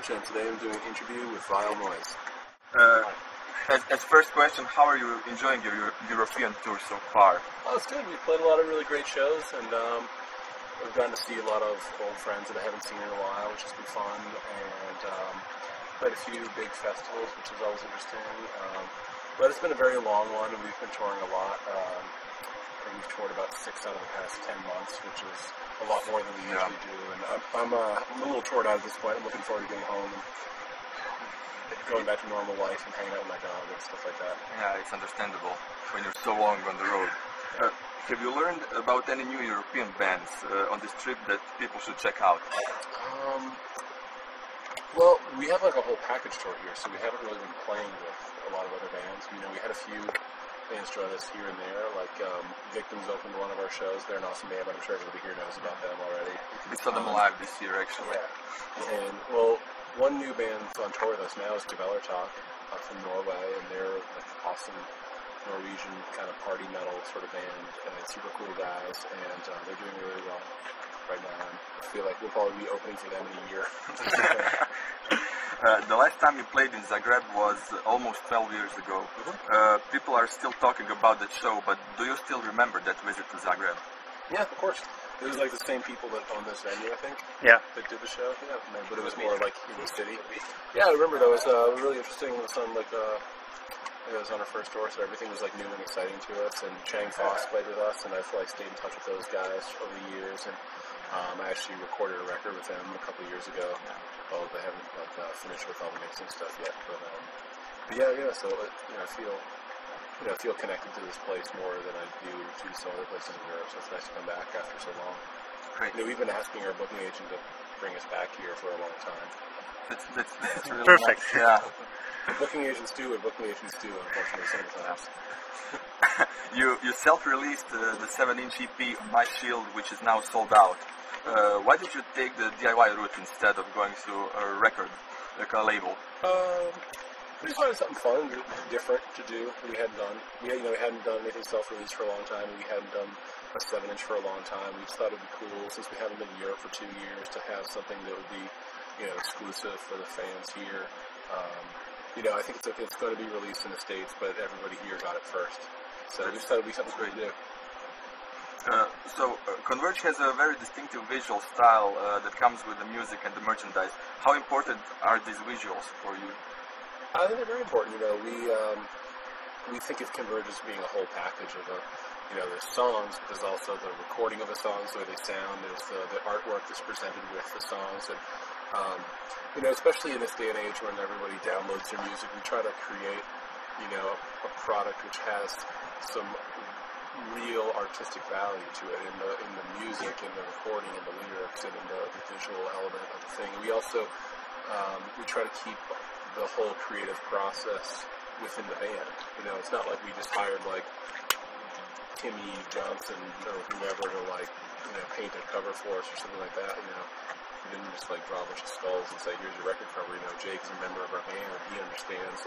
Converge, and today I'm doing an interview with Vile Noise. As first question, how are you enjoying your European tour so far? Oh, it's good. We've played a lot of really great shows, and we've gotten to see a lot of old friends that I haven't seen in a while, which has been fun, and played a few big festivals, which is always interesting. But it's been a very long one, and we've been touring a lot. We've toured about 6 out of the past 10 months, which is a lot more than we usually do. And I'm a little toured out at this point. I'm looking forward to getting home and going back to normal life and hanging out with my dog and stuff like that. Yeah, it's understandable when you're so long on the road. Have you learned about any new European bands on this trip that people should check out? Well, we have like a whole package tour here, so we haven't really been playing with a lot of other bands. You know, we had a few bands join us here and there, like Victims opened one of our shows. They're an awesome band, but I'm sure everybody here knows about them already. We saw them live this year, actually. Yeah. And, well, one new band that's on tour with us now is Guitarist from Norway, and they're like awesome Norwegian kind of party metal sort of band, and super cool guys, and they're doing really well right now. And I feel like we'll probably be opening for them in a year. The last time you played in Zagreb was almost 12 years ago. People are still talking about that show, but do you still remember that visit to Zagreb? Yeah, of course. It was like the same people that own this venue, I think. Yeah. That did the show. Yeah, but it was more like in the city. Yeah, I remember that. It was really interesting. It was on like it was on our first tour, so everything was like new and exciting to us. And Chang Foss played with us, and I've like stayed in touch with those guys over the years. And I actually recorded a record with them a couple of years ago. Well, they haven't like finished with all the mixing stuff yet, but yeah. So I feel connected to this place more than I do to some other places in Europe. So it's nice to come back after so long. Great. You know, we've been asking our booking agent to bring us back here for a long time. That's really perfect. Nice. Yeah. Booking agents do what booking agents do, unfortunately, sometimes. You self-released the 7-inch EP, My Shield, which is now sold out. Why did you take the DIY route instead of going through a record, like a label? We just wanted something fun, different to do. We hadn't done anything self-released for a long time. We hadn't done a 7-inch for a long time. We just thought it'd be cool, since we haven't been to Europe for 2 years, to have something that would be, exclusive for the fans here. I think it's going to be released in the States, but everybody here got it first. So we just thought it'd be something great to do. Converge has a very distinctive visual style that comes with the music and the merchandise. How important are these visuals for you? I think they're very important. We think of Converge as being a whole package of there's songs, but there's also the recording of the songs, the way they sound. There's the artwork that's presented with the songs, and especially in this day and age when everybody downloads their music, we try to create a product which has some real artistic value to it in the music, in the recording, in the lyrics, and in the visual element of the thing. We also we try to keep the whole creative process within the band. It's not like we just hired like Timmy Johnson or whoever to paint a cover for us or something like that. We didn't just draw a bunch of skulls and say, here's your record cover. Jake's a member of our band, and he understands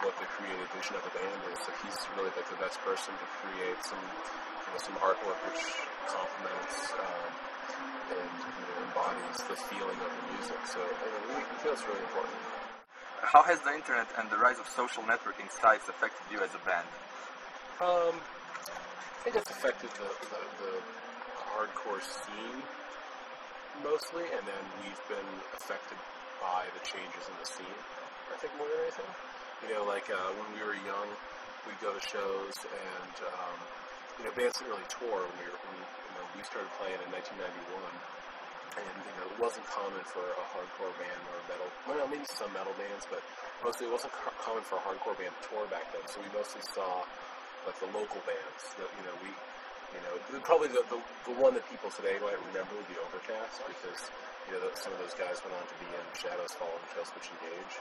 what the creative vision of the band is. So he's really the best person to create some artwork which complements and embodies the feeling of the music. So we feel it's really important. How has the internet and the rise of social networking sites affected you as a band? I think it's affected the hardcore scene mostly, and then we've been affected by the changes in the scene, I think, more than anything. When we were young, we'd go to shows, and bands didn't really tour when we started playing in 1991. And, it wasn't common for a hardcore band or metal, well, maybe some metal bands, but mostly it wasn't common for a hardcore band to tour back then. So we mostly saw, the local bands that, probably the one that people today might remember would be Overcast, because, some of those guys went on to be in Shadows Fall and Killswitch Engage.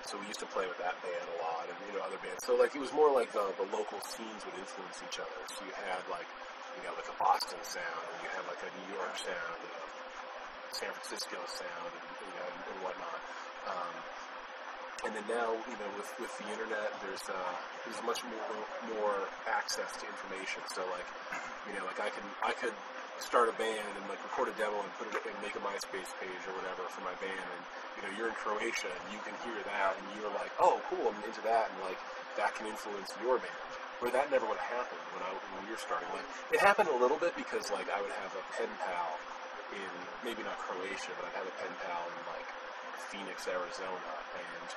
So we used to play with that band a lot, and, other bands. So, it was more like the local scenes would influence each other. So you had, a Boston sound, and you had, a New York sound, and a San Francisco sound, and whatnot. And then now, with the internet, there's much more access to information. So, I could start a band and like record a demo and put it and make a MySpace page or whatever for my band, and you know you're in Croatia and you can hear that and you're like, oh cool, I'm into that, and like that can influence your band. Where that never would have happened when we were starting. Like it happened a little bit because like I would have a pen pal in maybe not Croatia, but I'd have a pen pal in like Phoenix, Arizona, and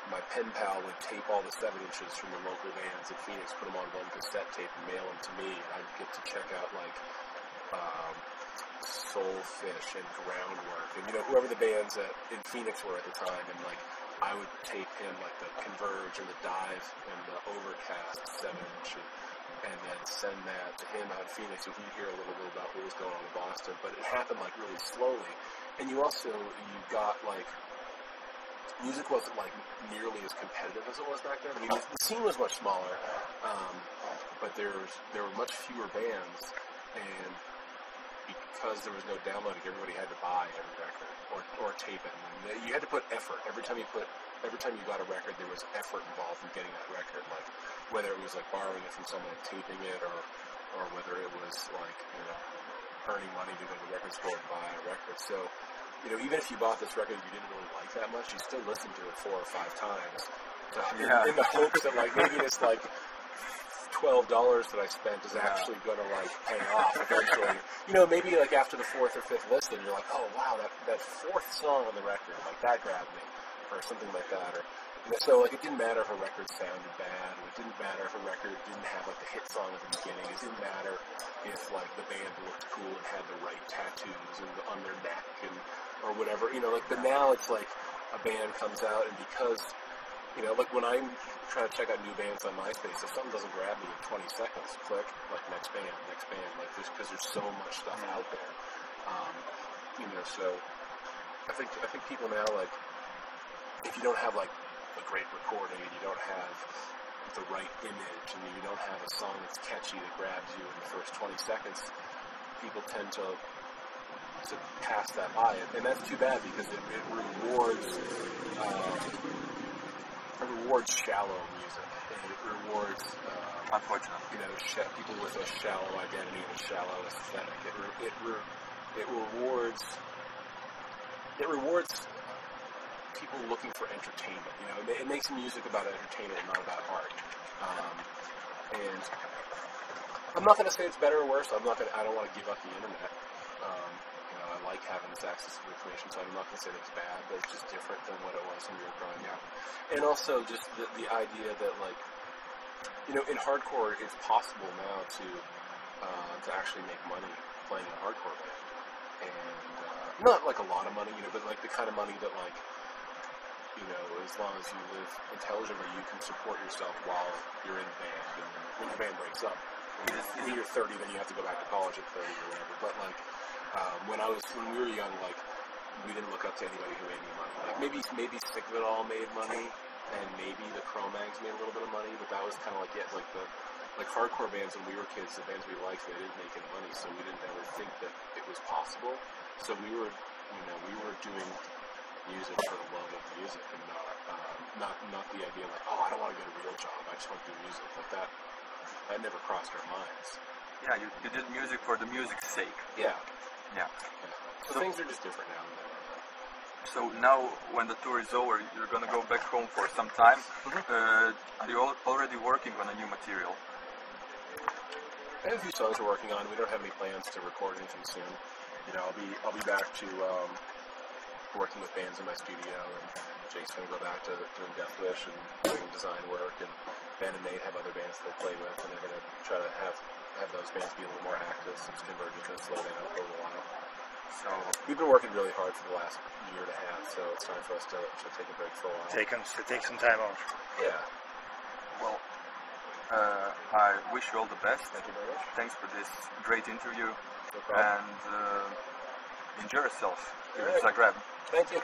my pen pal would tape all the 7-inches from the local bands in Phoenix, put them on one cassette tape, and mail them to me. And I'd get to check out like Soulfish and Groundwork, and you know whoever the bands in Phoenix were at the time, and like I would tape him like the Converge and the Dive and the Overcast 7-inch, and then send that to him out in Phoenix, so he'd hear a little bit about what was going on in Boston. But it happened like really slowly, and you got like music wasn't like nearly as competitive as it was back then. I mean, the scene was much smaller, but there were much fewer bands, and because there was no downloading, everybody had to buy every record or tape it. And you had to put effort every time you got a record. There was effort involved in getting that record, like whether it was like borrowing it from someone and taping it, or whether it was like earning money to go to the record store and buy a record. So even if you bought this record and you didn't really like that much, you still listened to it 4 or 5 times in the hopes that like maybe this like $12 that I spent is actually going to like pay off eventually. Maybe like after the 4th or 5th listen, you're like, oh wow, that 4th song on the record, like that grabbed me, or something like that. Or so like it didn't matter if a record sounded bad, or it didn't matter if a record didn't have like the hit song at the beginning. It didn't matter if like the band looked cool and had the right tattoos on their neck or whatever. But now it's like a band comes out, and because like when I'm trying to check out new bands on MySpace, if something doesn't grab me in 20 seconds, click, like next band, like because there's so much stuff out there. So I think people now, like, if you don't have like a great recording and you don't have the right image and you don't have a song that's catchy that grabs you in the first 20 seconds, people tend to pass that by, and that's too bad because it rewards shallow music, and it rewards unfortunately people with a shallow identity and a shallow aesthetic. It rewards people looking for entertainment. It makes music about entertainment and not about art. And I'm not going to say it's better or worse. I don't want to give up the internet. I like having this access to information, so I'm not going to say that it's bad, but it's just different than what it was when we were growing up. And also just the idea that, like, in hardcore, it's possible now to actually make money playing in a hardcore band. And not like a lot of money, but like the kind of money that, like, as long as you live intelligently, you can support yourself while you're in the band. And when your band breaks up, when you're 30, then you have to go back to college at 30 or whatever. But like, when we were young, like, we didn't look up to anybody who made any money. Like maybe Sick of It All made money, and maybe the Cro-Mags made a little bit of money, but that was kind of like it. Like hardcore bands when we were kids, the bands we liked, they didn't make any money, so we didn't ever think that it was possible. So we were doing music for the love of music, and not the idea like, oh, I don't want to get a real job, I just want to do music. Like that never crossed our minds. Yeah, you did music for the music's sake. Yeah. So things are just different now. So now, when the tour is over, you're gonna go back home for some time. Mm-hmm. Are you already working on a new material? I have a few songs we're working on. We don't have any plans to record anything soon. I'll be back to working with bands in my studio, and Jake's gonna go back to doing Death Wish and doing design work, and Ben and Nate have other bands they play with, and they're gonna try to have those bands be a little more active since Converge is gonna slow down for a little while. So we've been working really hard for the last year and a half, so it's time for us to take a break for a while. Take some time off. Yeah. Well, I wish you all the best. Thank you very much. Thanks for this great interview. No problem. And enjoy yourself here in Zagreb. Thank you.